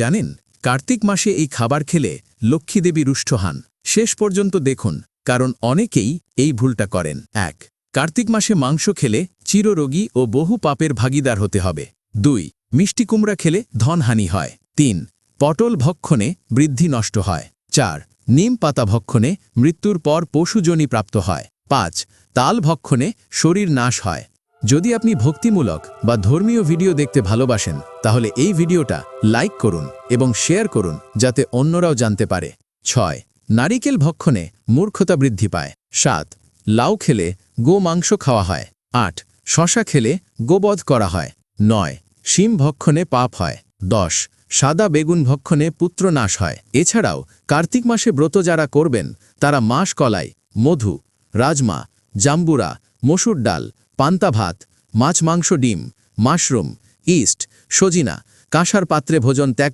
জানেন কার্তিক মাসে এই খাবার খেলে লক্ষ্মীদেবী রুষ্ট হন? শেষ পর্যন্ত দেখুন, কারণ অনেকেই এই ভুলটা করেন। ১. কার্তিক মাসে মাংস খেলে চিররোগী ও বহু পাপের ভাগীদার হতে হবে। ২. মিষ্টি কুমড়া খেলে ধনহানি হয়। ৩. পটল ভক্ষণে বৃদ্ধি নষ্ট হয়। ৪. নিম পাতা ভক্ষণে মৃত্যুর পর পশুজনি প্রাপ্ত হয়। ৫. তাল ভক্ষণে শরীর নাশ হয়। যদি আপনি ভক্তিমূলক বা ধর্মীয় ভিডিও দেখতে ভালোবাসেন, তাহলে এই ভিডিওটা লাইক করুন এবং শেয়ার করুন যাতে অন্যরাও জানতে পারে। ৬. নারিকেল ভক্ষণে মূর্খতা বৃদ্ধি পায়। ৭. লাউ খেলে গো মাংস খাওয়া হয়। ৮. শশা খেলে গোবধ করা হয়। ৯. শিম ভক্ষণে পাপ হয়। ১০. সাদা বেগুন ভক্ষণে পুত্র নাশ হয়। এছাড়াও কার্তিক মাসে ব্রত যারা করবেন তারা মাস কলাই, মধু, রাজমা, জাম্বুরা, মসুর ডাল, পান্তা ভাত, মাছ, মাংস, ডিম, মাশরুম, ইস্ট, সজিনা, কাঁসার পাত্রে ভোজন ত্যাগ